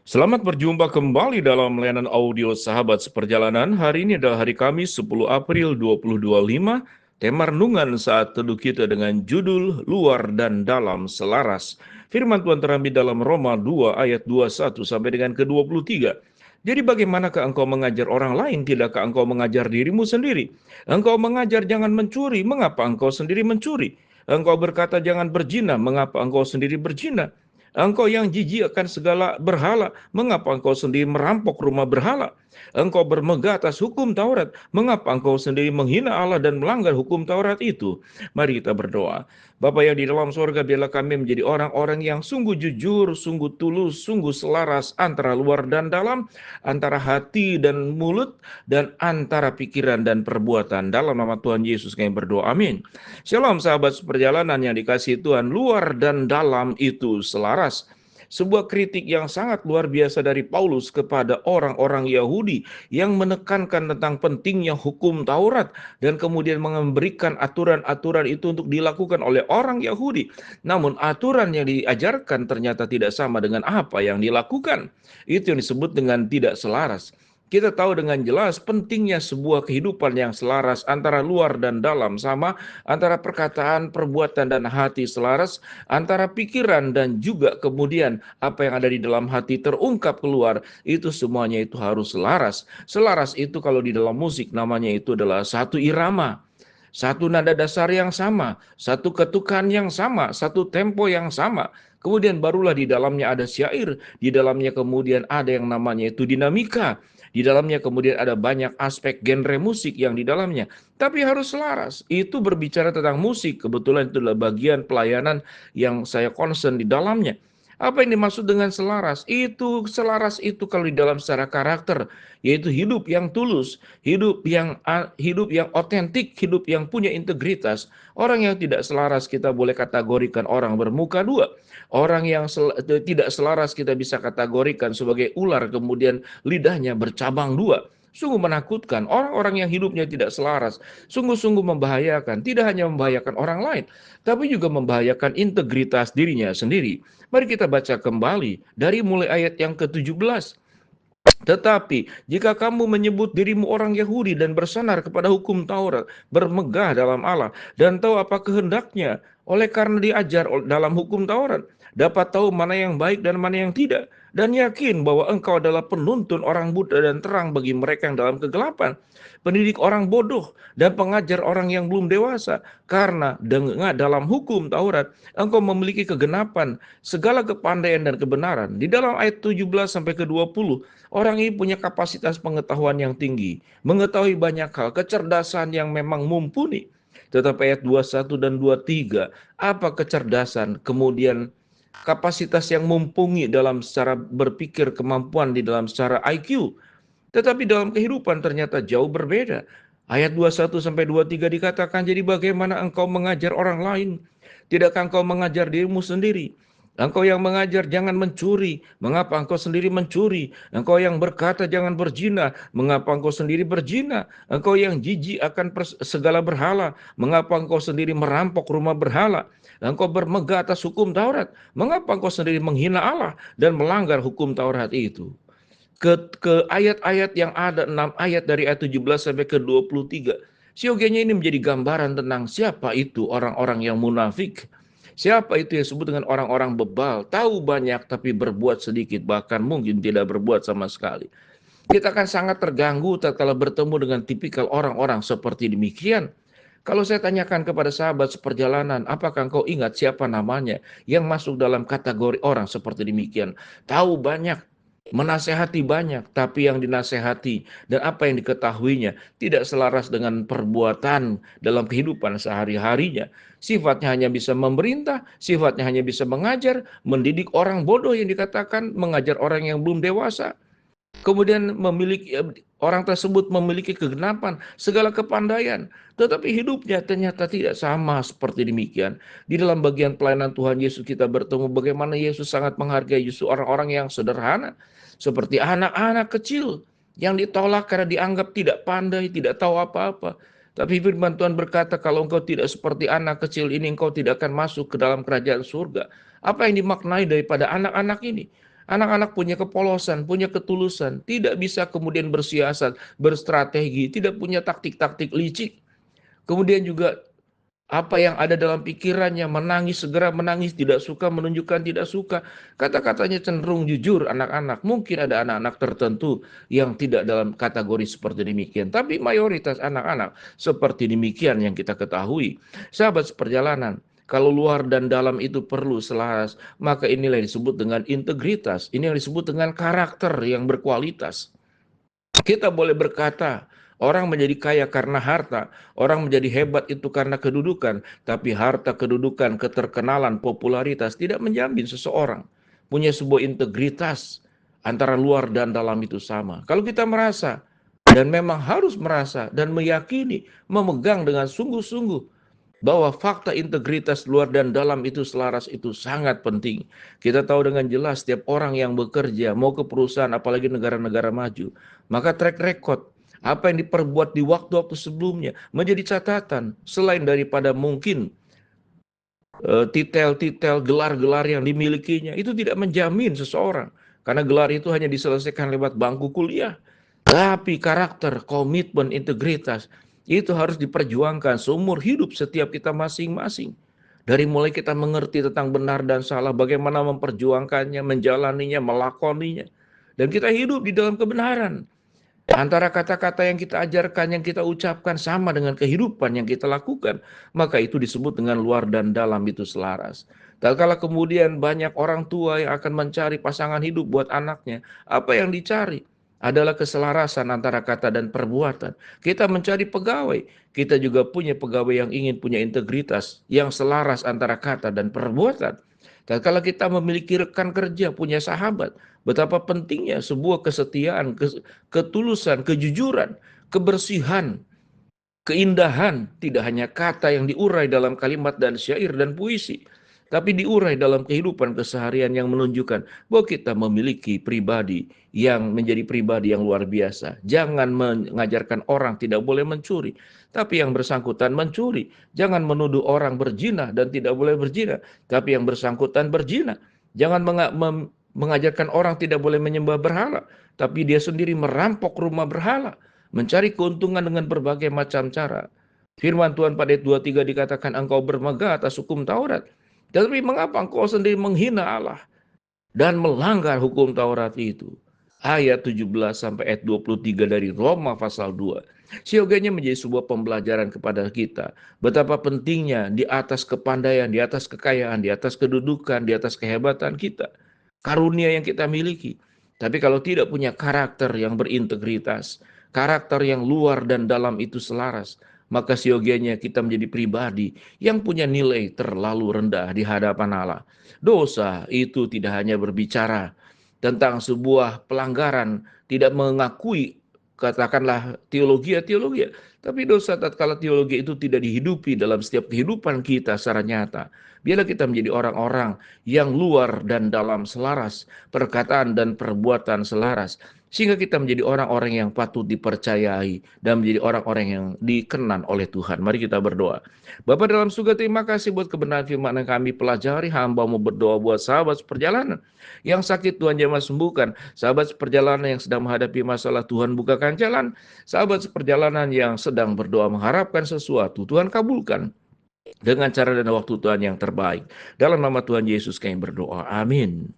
Selamat berjumpa kembali dalam layanan audio Sahabat Seperjalanan. Hari ini adalah hari Kamis 10 April 2025. Tema renungan saat teduh kita dengan judul Luar dan Dalam Selaras. Firman Tuhan terambil dalam Roma 2 ayat 21 sampai dengan ke-23. Jadi bagaimanakah engkau mengajar orang lain, tidakkah engkau mengajar dirimu sendiri? Engkau mengajar jangan mencuri, mengapa engkau sendiri mencuri? Engkau berkata jangan berzina, mengapa engkau sendiri berzina? Engkau yang jijik akan segala berhala, mengapa engkau sendiri merampok rumah berhala? Engkau bermegah atas hukum Taurat, mengapa engkau sendiri menghina Allah dan melanggar hukum Taurat itu? Mari kita berdoa. Bapa yang di dalam sorga, biarlah kami menjadi orang-orang yang sungguh jujur, sungguh tulus, sungguh selaras antara luar dan dalam, antara hati dan mulut, dan antara pikiran dan perbuatan. Dalam nama Tuhan Yesus kami berdoa, amin. Shalom sahabat seperjalanan yang dikasihi Tuhan, luar dan dalam itu selaras. Sebuah kritik yang sangat luar biasa dari Paulus kepada orang-orang Yahudi yang menekankan tentang pentingnya hukum Taurat dan kemudian memberikan aturan-aturan itu untuk dilakukan oleh orang Yahudi. Namun aturan yang diajarkan ternyata tidak sama dengan apa yang dilakukan. Itu yang disebut dengan tidak selaras. Kita tahu dengan jelas pentingnya sebuah kehidupan yang selaras antara luar dan dalam sama, antara perkataan, perbuatan, dan hati selaras, antara pikiran dan juga kemudian apa yang ada di dalam hati terungkap keluar, itu semuanya itu harus selaras. Selaras itu kalau di dalam musik namanya itu adalah satu irama. Satu nada dasar yang sama, satu ketukan yang sama, satu tempo yang sama. Kemudian barulah di dalamnya ada syair, di dalamnya kemudian ada yang namanya itu dinamika. Di dalamnya kemudian ada banyak aspek genre musik yang di dalamnya. Tapi harus selaras. Itu berbicara tentang musik. Kebetulan itu adalah bagian pelayanan yang saya concern di dalamnya. Apa yang dimaksud dengan selaras? Selaras itu kalau di dalam secara karakter, yaitu hidup yang tulus, hidup yang otentik, hidup yang punya integritas. Orang yang tidak selaras kita boleh kategorikan orang bermuka dua. Orang yang tidak selaras kita bisa kategorikan sebagai ular kemudian lidahnya bercabang dua. Sungguh menakutkan. Orang-orang yang hidupnya tidak selaras sungguh-sungguh membahayakan. Tidak hanya membahayakan orang lain, tapi juga membahayakan integritas dirinya sendiri. Mari kita baca kembali dari mulai ayat yang ke-17. Tetapi jika kamu menyebut dirimu orang Yahudi dan bersandar kepada hukum Taurat, bermegah dalam Allah, dan tahu apa kehendaknya, oleh karena diajar dalam hukum Taurat, dapat tahu mana yang baik dan mana yang tidak, dan yakin bahwa engkau adalah penuntun orang buta dan terang bagi mereka yang dalam kegelapan, pendidik orang bodoh dan pengajar orang yang belum dewasa, karena dengan dalam hukum Taurat engkau memiliki kegenapan, segala kepandaian dan kebenaran. Di dalam ayat 17 sampai ke 20, orang ini punya kapasitas pengetahuan yang tinggi, mengetahui banyak hal, kecerdasan yang memang mumpuni. Tetapi ayat 21 dan 23, apa kecerdasan, kemudian kapasitas yang mumpuni dalam secara berpikir, kemampuan di dalam secara IQ. Tetapi dalam kehidupan ternyata jauh berbeda. Ayat 21 sampai 23 dikatakan, jadi bagaimana engkau mengajar orang lain? Tidakkah engkau mengajar dirimu sendiri? Engkau yang mengajar jangan mencuri, mengapa engkau sendiri mencuri? Engkau yang berkata jangan berzina, mengapa engkau sendiri berzina? Engkau yang jijik akan segala berhala, mengapa engkau sendiri merampok rumah berhala? Engkau bermegah atas hukum Taurat, mengapa engkau sendiri menghina Allah dan melanggar hukum Taurat itu? Ke ayat-ayat yang ada, 6 ayat dari ayat 17 sampai ke 23. Siogianya ini menjadi gambaran tentang siapa itu orang-orang yang munafik. Siapa itu yang disebut dengan orang-orang bebal, tahu banyak tapi berbuat sedikit, bahkan mungkin tidak berbuat sama sekali. Kita akan sangat terganggu tatkala bertemu dengan tipikal orang-orang seperti demikian. Kalau saya tanyakan kepada sahabat seperjalanan, apakah engkau ingat siapa namanya yang masuk dalam kategori orang seperti demikian? Tahu banyak, menasehati banyak, tapi yang dinasehati dan apa yang diketahuinya tidak selaras dengan perbuatan dalam kehidupan sehari-harinya. Sifatnya hanya bisa memerintah, sifatnya hanya bisa mengajar, mendidik orang bodoh yang dikatakan, mengajar orang yang belum dewasa. Kemudian orang tersebut memiliki kegenapan, segala kepandaian, tetapi hidupnya ternyata tidak sama seperti demikian. Di dalam bagian pelayanan Tuhan Yesus kita bertemu bagaimana Yesus sangat menghargai justru orang-orang yang sederhana, seperti anak-anak kecil yang ditolak karena dianggap tidak pandai, tidak tahu apa-apa. Tapi firman Tuhan berkata, kalau engkau tidak seperti anak kecil ini, engkau tidak akan masuk ke dalam kerajaan surga. Apa yang dimaknai daripada anak-anak ini? Anak-anak punya kepolosan, punya ketulusan, tidak bisa kemudian bersiasat, berstrategi, tidak punya taktik-taktik licik. Kemudian juga apa yang ada dalam pikirannya, menangis, segera menangis, tidak suka, menunjukkan tidak suka. Kata-katanya cenderung jujur anak-anak. Mungkin ada anak-anak tertentu yang tidak dalam kategori seperti demikian. Tapi mayoritas anak-anak seperti demikian yang kita ketahui. Sahabat seperjalanan, kalau luar dan dalam itu perlu selaras, maka inilah yang disebut dengan integritas. Ini yang disebut dengan karakter yang berkualitas. Kita boleh berkata, orang menjadi kaya karena harta, orang menjadi hebat itu karena kedudukan, tapi harta, kedudukan, keterkenalan, popularitas tidak menjamin seseorang punya sebuah integritas antara luar dan dalam itu sama. Kalau kita merasa, dan memang harus merasa dan meyakini, memegang dengan sungguh-sungguh bahwa fakta integritas luar dan dalam itu selaras itu sangat penting. Kita tahu dengan jelas setiap orang yang bekerja, mau ke perusahaan, apalagi negara-negara maju, maka track record, apa yang diperbuat di waktu-waktu sebelumnya, menjadi catatan, selain daripada mungkin titel-titel, gelar-gelar yang dimilikinya, itu tidak menjamin seseorang. Karena gelar itu hanya diselesaikan lewat bangku kuliah. Tapi karakter, komitmen, integritas, itu harus diperjuangkan seumur hidup setiap kita masing-masing. Dari mulai kita mengerti tentang benar dan salah, bagaimana memperjuangkannya, menjalaninya, melakoninya. Dan kita hidup di dalam kebenaran. Antara kata-kata yang kita ajarkan, yang kita ucapkan sama dengan kehidupan yang kita lakukan, maka itu disebut dengan luar dan dalam itu selaras. Dan kalau kemudian banyak orang tua yang akan mencari pasangan hidup buat anaknya, apa yang dicari adalah keselarasan antara kata dan perbuatan. Kita mencari pegawai, kita juga punya pegawai yang ingin punya integritas, yang selaras antara kata dan perbuatan. Dan kalau kita memiliki rekan kerja, punya sahabat, betapa pentingnya sebuah kesetiaan, ketulusan, kejujuran, kebersihan, keindahan, tidak hanya kata yang diurai dalam kalimat dan syair dan puisi, tapi diurai dalam kehidupan keseharian yang menunjukkan bahwa kita memiliki pribadi yang menjadi pribadi yang luar biasa. Jangan mengajarkan orang tidak boleh mencuri, tapi yang bersangkutan mencuri. Jangan menuduh orang berzina dan tidak boleh berzina, tapi yang bersangkutan berzina. Jangan mengajarkan orang tidak boleh menyembah berhala, tapi dia sendiri merampok rumah berhala, mencari keuntungan dengan berbagai macam cara. Firman Tuhan pada ayat 23 dikatakan engkau bermegah atas hukum Taurat. Tetapi mengapa engkau sendiri menghina Allah dan melanggar hukum Taurat itu? Ayat 17 sampai ayat 23 dari Roma pasal 2. Sioganya menjadi sebuah pembelajaran kepada kita. Betapa pentingnya di atas kepandaian, di atas kekayaan, di atas kedudukan, di atas kehebatan kita. Karunia yang kita miliki. Tapi kalau tidak punya karakter yang berintegritas, karakter yang luar dan dalam itu selaras, maka siogianya kita menjadi pribadi yang punya nilai terlalu rendah di hadapan Allah. Dosa itu tidak hanya berbicara tentang sebuah pelanggaran, tidak mengakui katakanlah teologi, tapi dosa tatkala teologi itu tidak dihidupi dalam setiap kehidupan kita secara nyata. Biarlah kita menjadi orang-orang yang luar dan dalam selaras, perkataan dan perbuatan selaras, sehingga kita menjadi orang-orang yang patut dipercayai dan menjadi orang-orang yang dikenan oleh Tuhan. Mari kita berdoa. Bapa dalam surga, terima kasih buat kebenaran firman yang kami pelajari. Hamba mau berdoa buat sahabat seperjalanan yang sakit, Tuhan jamah sembuhkan. Sahabat seperjalanan yang sedang menghadapi masalah, Tuhan bukakan jalan. Sahabat seperjalanan yang sedang berdoa mengharapkan sesuatu, Tuhan kabulkan dengan cara dan waktu Tuhan yang terbaik. Dalam nama Tuhan Yesus kami berdoa. Amin.